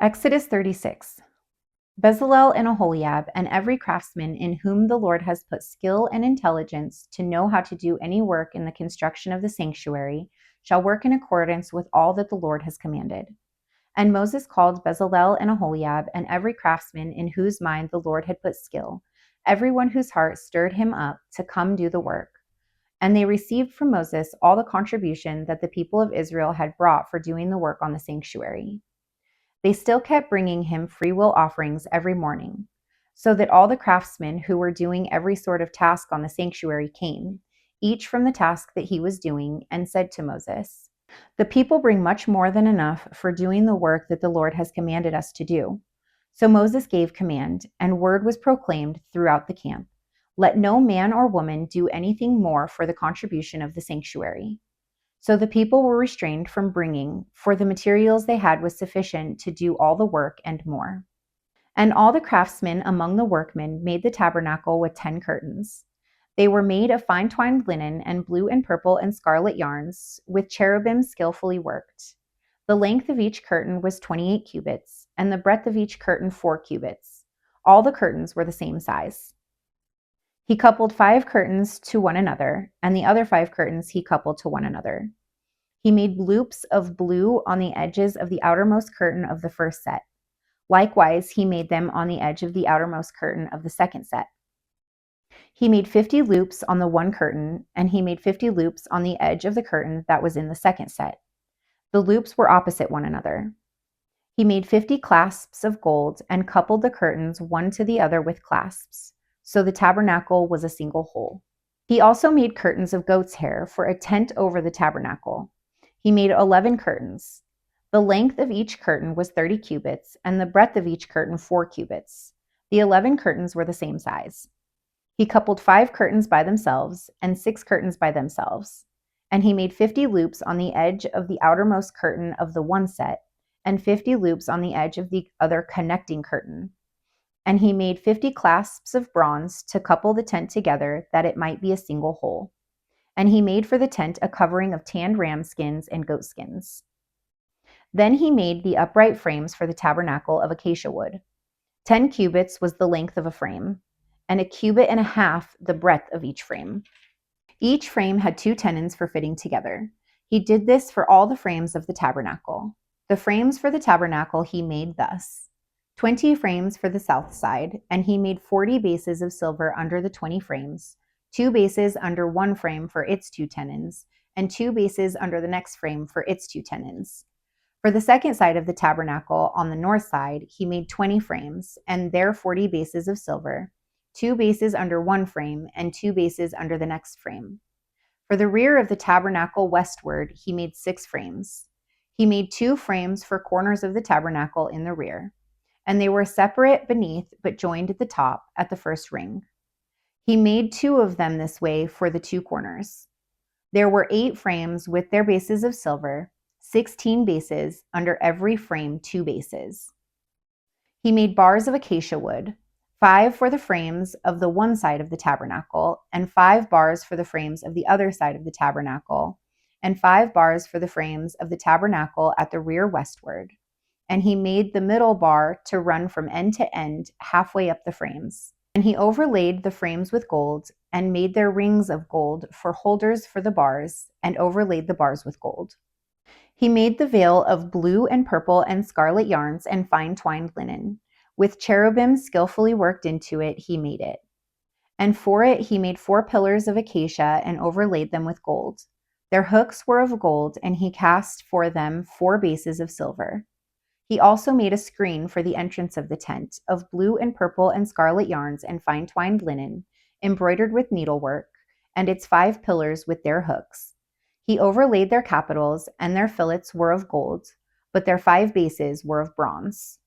Exodus 36. Bezalel and Aholiab and every craftsman in whom the Lord has put skill and intelligence to know how to do any work in the construction of the sanctuary shall work in accordance with all that the Lord has commanded. And Moses called Bezalel and Aholiab and every craftsman in whose mind the Lord had put skill, everyone whose heart stirred him up to come do the work. And they received from Moses all the contribution that the people of Israel had brought for doing the work on the sanctuary. They still kept bringing him freewill offerings every morning, so that all the craftsmen who were doing every sort of task on the sanctuary came, each from the task that he was doing, and said to Moses, "The people bring much more than enough for doing the work that the Lord has commanded us to do." So Moses gave command, and word was proclaimed throughout the camp, "Let no man or woman do anything more for the contribution of the sanctuary." So the people were restrained from bringing, for the materials they had was sufficient to do all the work and more. And all the craftsmen among the workmen made the tabernacle with 10 curtains. They were made of fine twined linen and blue and purple and scarlet yarns, with cherubim skillfully worked. The length of each curtain was 28 cubits, and the breadth of each curtain 4 cubits. All the curtains were the same size. He coupled 5 curtains to one another, and the other 5 curtains he coupled to one another. He made loops of blue on the edges of the outermost curtain of the first set. Likewise, he made them on the edge of the outermost curtain of the second set. He made 50 loops on the one curtain, and he made 50 loops on the edge of the curtain that was in the second set. The loops were opposite one another. He made 50 clasps of gold and coupled the curtains one to the other with clasps, so the tabernacle was a single whole. He also made curtains of goat's hair for a tent over the tabernacle. He made 11 curtains. The length of each curtain was 30 cubits, and the breadth of each curtain 4 cubits. The 11 curtains were the same size. He coupled 5 curtains by themselves and 6 curtains by themselves. And he made 50 loops on the edge of the outermost curtain of the one set, and 50 loops on the edge of the other connecting curtain. And he made 50 clasps of bronze to couple the tent together, that it might be a single whole. And he made for the tent a covering of tanned ram skins and goat skins. Then he made the upright frames for the tabernacle of acacia wood. 10 cubits was the length of a frame, and a cubit and a half the breadth of each frame. Each frame had 2 tenons for fitting together. He did this for all the frames of the tabernacle. The frames for the tabernacle he made thus: 20 frames for the south side, and he made 40 bases of silver under the 20 frames, 2 bases under one frame for its 2 tenons, and 2 bases under the next frame for its 2 tenons. For the second side of the tabernacle on the north side, he made 20 frames, and there 40 bases of silver, 2 bases under one frame, and 2 bases under the next frame. For the rear of the tabernacle westward, he made 6 frames. He made 2 frames for corners of the tabernacle in the rear, and they were separate beneath but joined at the top at the first ring. He made 2 of them this way for the 2 corners. There were 8 frames with their bases of silver, 16 bases, under every frame 2 bases. He made bars of acacia wood, 5 for the frames of the one side of the tabernacle, and 5 bars for the frames of the other side of the tabernacle, and 5 bars for the frames of the tabernacle at the rear westward. And he made the middle bar to run from end to end halfway up the frames. And he overlaid the frames with gold, and made their rings of gold for holders for the bars, and overlaid the bars with gold. He made the veil of blue and purple and scarlet yarns and fine twined linen. With cherubim skillfully worked into it, he made it. And for it he made 4 pillars of acacia and overlaid them with gold. Their hooks were of gold, and he cast for them 4 bases of silver. He also made a screen for the entrance of the tent, of blue and purple and scarlet yarns and fine twined linen, embroidered with needlework, and its 5 pillars with their hooks. He overlaid their capitals, and their fillets were of gold, but their 5 bases were of bronze.